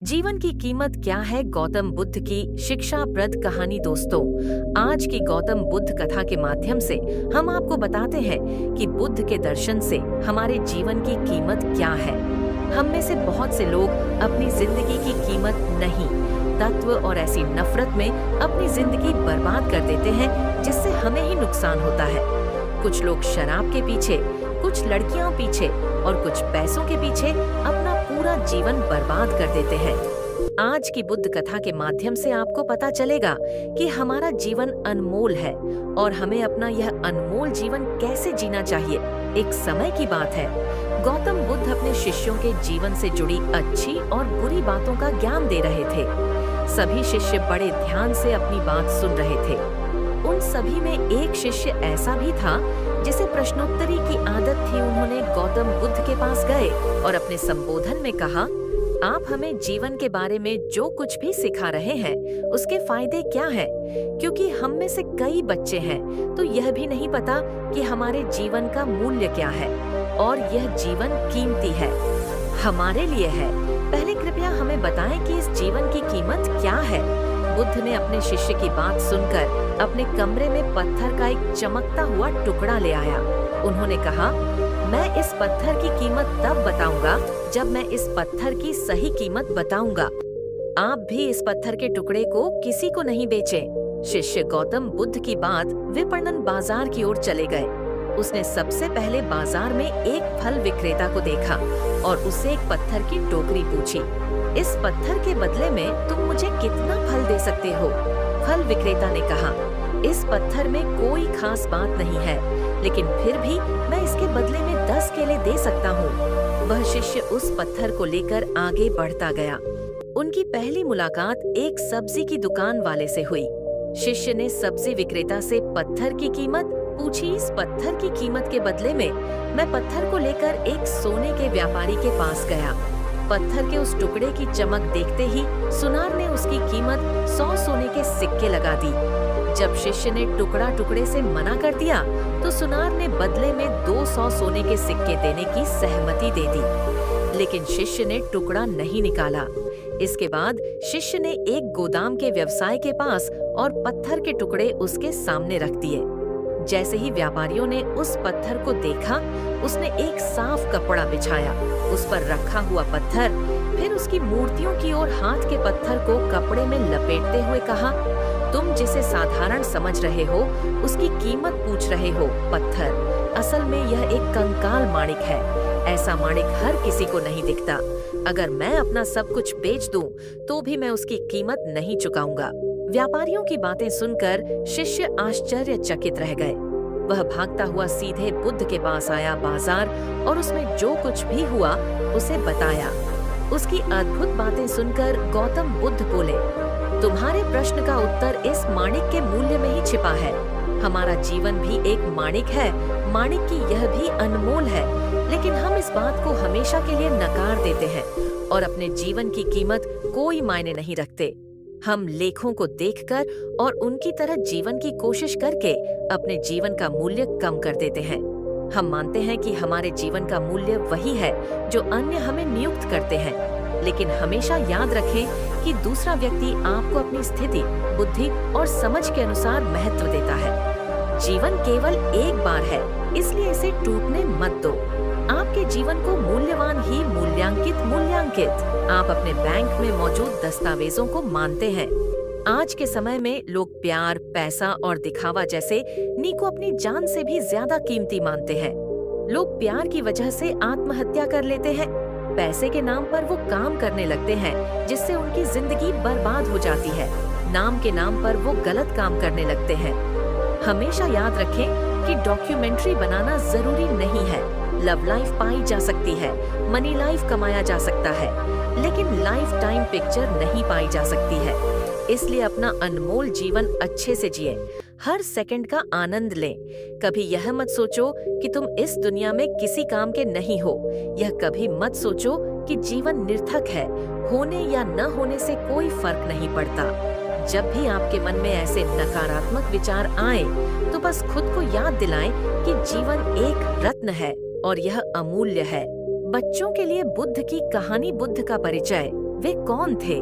जीवन की कीमत क्या है? गौतम बुद्ध की शिक्षाप्रद कहानी। दोस्तों, आज की गौतम बुद्ध कथा के माध्यम से हम आपको बताते हैं कि बुद्ध के दर्शन से हमारे जीवन की कीमत क्या है। हम में से बहुत से लोग अपनी जिंदगी की कीमत नहीं, तत्व और ऐसी नफरत में अपनी जिंदगी बर्बाद कर देते हैं जिससे हमें ही नुकसान होता है। कुछ लोग शराब के पीछे, कुछ लड़कियों पीछे और कुछ पैसों के पीछे अपना पूरा जीवन बर्बाद कर देते हैं। आज की बुद्ध कथा के माध्यम से आपको पता चलेगा कि हमारा जीवन अनमोल है और हमें अपना यह अनमोल जीवन कैसे जीना चाहिए। एक समय की बात है, गौतम बुद्ध अपने शिष्यों के जीवन से जुड़ी अच्छी और बुरी बातों का ज्ञान दे रहे थे। सभी शिष्य बड़े ध्यान से अपनी बात सुन रहे थे। उन सभी में एक शिष्य ऐसा भी था जिसे प्रश्नोत्तरी की आदत थी। उन्होंने गौतम बुद्ध के पास गए और अपने संबोधन में कहा, आप हमें जीवन के बारे में जो कुछ भी सिखा रहे हैं उसके फायदे क्या हैं? क्योंकि हम में से कई बच्चे हैं तो यह भी नहीं पता कि हमारे जीवन का मूल्य क्या है और यह जीवन कीमती है, हमारे लिए है। पहले कृपया हमें बताएं कि इस जीवन की कीमत क्या है। बुद्ध ने अपने शिष्य की बात सुनकर अपने कमरे में पत्थर का एक चमकता हुआ टुकड़ा ले आया। उन्होंने कहा, मैं इस पत्थर की कीमत तब बताऊंगा जब मैं इस पत्थर की सही कीमत बताऊंगा। आप भी इस पत्थर के टुकड़े को किसी को नहीं बेचें। शिष्य गौतम बुद्ध की बात विपणन बाजार की ओर चले गए। उसने सबसे पहले बाजार में एक फल विक्रेता को देखा और उससे एक पत्थर की टोकरी पूछी। इस पत्थर के बदले में तुम मुझे कितना फल दे सकते हो? फल विक्रेता ने कहा, इस पत्थर में कोई खास बात नहीं है, लेकिन फिर भी मैं इसके बदले में 10 केले दे सकता हूँ। वह शिष्य उस पत्थर को लेकर आगे बढ़ता गया। उनकी पहली मुलाकात एक सब्जी की दुकान वाले से हुई। शिष्य ने सब्जी विक्रेता से पत्थर की कीमत पूछी। इस पत्थर की कीमत के बदले में मैं पत्थर को लेकर एक सोने के व्यापारी के पास गया। पत्थर के उस टुकड़े की चमक देखते ही सुनार ने उसकी कीमत 100 सोने के सिक्के लगा दी। जब शिष्य ने टुकड़ा टुकड़े से मना कर दिया तो सुनार ने बदले में 200 सोने के सिक्के देने की सहमति दे दी, लेकिन शिष्य ने टुकड़ा नहीं निकाला। इसके बाद शिष्य ने एक गोदाम के व्यवसाय के पास और पत्थर के टुकड़े उसके सामने रख दिए। जैसे ही व्यापारियों ने उस पत्थर को देखा, उसने एक साफ कपड़ा बिछाया, उस पर रखा हुआ पत्थर, फिर उसकी मूर्तियों की ओर हाथ के पत्थर को कपड़े में लपेटते हुए कहा, तुम जिसे साधारण समझ रहे हो उसकी कीमत पूछ रहे हो पत्थर, असल में यह एक कंकाल माणिक है। ऐसा माणिक हर किसी को नहीं दिखता। अगर मैं अपना सब कुछ बेच दूं तो भी मैं उसकी कीमत नहीं चुकाऊंगा। व्यापारियों की बातें सुनकर शिष्य आश्चर्यचकित रह गए। वह भागता हुआ सीधे बुद्ध के पास आया बाजार और उसमें जो कुछ भी हुआ उसे बताया। उसकी अद्भुत बातें सुनकर गौतम बुद्ध बोले, तुम्हारे प्रश्न का उत्तर इस माणिक के मूल्य में ही छिपा है। हमारा जीवन भी एक माणिक है, माणिक की यह भी अनमोल है, लेकिन हम इस बात को हमेशा के लिए नकार देते हैं और अपने जीवन की कीमत कोई मायने नहीं रखते। हम लेखों को देखकर और उनकी तरह जीवन की कोशिश करके अपने जीवन का मूल्य कम कर देते हैं। हम मानते हैं कि हमारे जीवन का मूल्य वही है जो अन्य हमें नियुक्त करते हैं, लेकिन हमेशा याद रखें कि दूसरा व्यक्ति आपको अपनी स्थिति, बुद्धि और समझ के अनुसार महत्व देता है। जीवन केवल एक बार है, इसलिए इसे टूटने मत दो। आपके जीवन को मूल्यवान ही मूल्यांकित आप अपने बैंक में मौजूद दस्तावेजों को मानते हैं। आज के समय में लोग प्यार, पैसा और दिखावा जैसे नी को अपनी जान से भी ज्यादा कीमती मानते हैं। लोग प्यार की वजह से आत्महत्या कर लेते हैं। पैसे के नाम पर वो काम करने लगते हैं जिससे उनकी जिंदगी बर्बाद हो जाती है। नाम के नाम पर वो गलत काम करने लगते हैं। हमेशा याद रखें कि डॉक्यूमेंट्री बनाना जरूरी नहीं है। लव लाइफ पाई जा सकती है, मनी लाइफ कमाया जा सकता है, लेकिन लाइफ टाइम पिक्चर नहीं पाई जा सकती है। इसलिए अपना अनमोल जीवन अच्छे से जिए, हर सेकंड का आनंद लें। कभी यह मत सोचो कि तुम इस दुनिया में किसी काम के नहीं हो। यह कभी मत सोचो कि जीवन निर्थक है। होने या न होने से कोई फर्क नहीं पड़ता। जब भी आपके मन में ऐसे नकारात्मक विचार आए तो बस खुद को याद दिलाएं कि जीवन एक रत्न है और यह अमूल्य है। बच्चों के लिए बुद्ध की कहानी। बुद्ध का परिचय। वे कौन थे?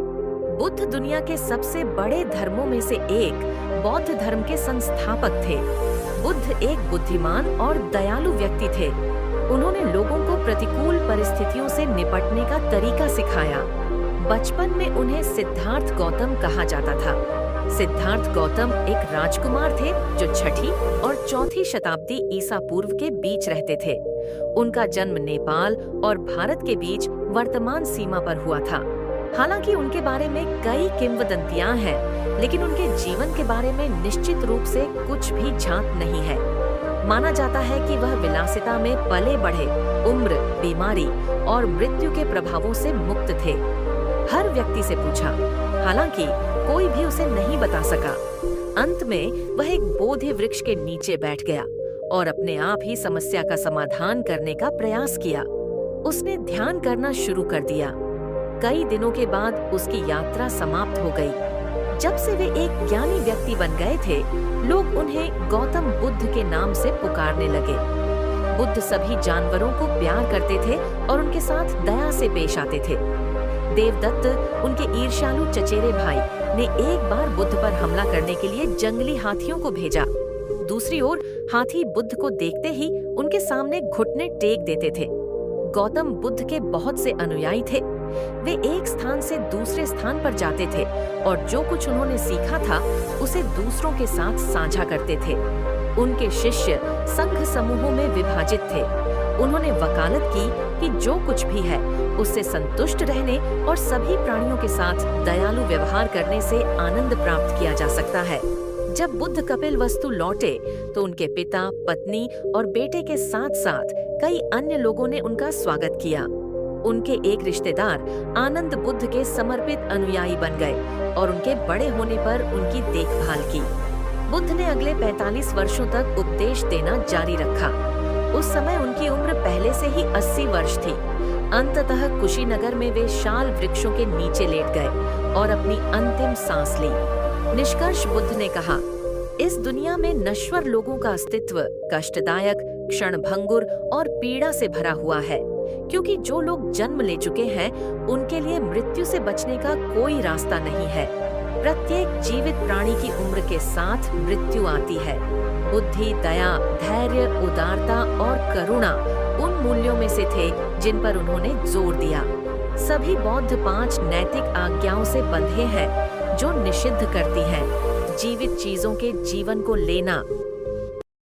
बुद्ध दुनिया के सबसे बड़े धर्मों में से एक बौद्ध धर्म के संस्थापक थे। बुद्ध एक बुद्धिमान और दयालु व्यक्ति थे। उन्होंने लोगों को प्रतिकूल परिस्थितियों से निपटने का तरीका सिखाया। बचपन में उन्हें सिद्धार्थ गौतम कहा जाता था। सिद्धार्थ गौतम एक राजकुमार थे जो 6ठी और 4ठी शताब्दी ईसा पूर्व के बीच रहते थे। उनका जन्म नेपाल और भारत के बीच वर्तमान सीमा पर हुआ था। हालांकि उनके बारे में कई किंवदंतियां हैं, लेकिन उनके जीवन के बारे में निश्चित रूप से कुछ भी झांक नहीं है। माना जाता है कि वह विलासिता में पले बढ़े, उम्र, बीमारी और मृत्यु के प्रभावों से मुक्त थे। हर व्यक्ति से पूछा, हालांकि कोई भी उसे नहीं बता सका। अंत में वह एक बोधि वृक्ष के नीचे बैठ गया और अपने आप ही समस्या का समाधान करने का प्रयास किया। उसने ध्यान करना शुरू कर दिया। कई दिनों के बाद उसकी यात्रा समाप्त हो गई। जब से वे एक ज्ञानी व्यक्ति बन गए थे, लोग उन्हें गौतम बुद्ध के नाम से पुकारने लगे। बुद्ध सभी जानवरों को प्यार करते थे और उनके साथ दया से पेश आते थे। देवदत्त, उनके ईर्ष्यालु चचेरे भाई, ने एक बार बुद्ध पर हमला करने के लिए जंगली हाथियों को भेजा। दूसरी ओर हाथी बुद्ध को देखते ही उनके सामने घुटने टेक देते थे। गौतम बुद्ध के बहुत से अनुयायी थे। वे एक स्थान से दूसरे स्थान पर जाते थे और जो कुछ उन्होंने सीखा था उसे दूसरों के साथ साझा करते थे। उनके शिष्य संघ समूहों में विभाजित थे। उन्होंने वकालत की कि जो कुछ भी है उससे संतुष्ट रहने और सभी प्राणियों के साथ दयालु व्यवहार करने से आनंद प्राप्त किया जा सकता है। जब बुद्ध कपिलवस्तु लौटे तो उनके पिता, पत्नी और बेटे के साथ साथ कई अन्य लोगों ने उनका स्वागत किया। उनके एक रिश्तेदार आनंद बुद्ध के समर्पित अनुयायी बन गए और उनके बड़े होने पर उनकी देखभाल की। बुद्ध ने अगले 45 वर्षों तक उपदेश देना जारी रखा। उस समय उनकी उम्र पहले से ही 80 वर्ष थी। अंततः कुशीनगर में वे शाल वृक्षों के नीचे लेट गए और अपनी अंतिम सांस ली। निष्कर्ष बुद्ध ने कहा, इस दुनिया में नश्वर लोगों का अस्तित्व कष्टदायक, क्षणभंगुर और पीड़ा से भरा हुआ है, क्योंकि जो लोग जन्म ले चुके हैं उनके लिए मृत्यु से बचने का कोई रास्ता नहीं है। प्रत्येक जीवित प्राणी की उम्र के साथ मृत्यु आती है। बुद्धि, दया, धैर्य, उदारता और करुणा उन मूल्यों में से थे जिन पर उन्होंने जोर दिया। सभी बौद्ध 5 नैतिक आज्ञाओं से बंधे हैं जो निषिद्ध करती हैं जीवित चीजों के जीवन को लेना,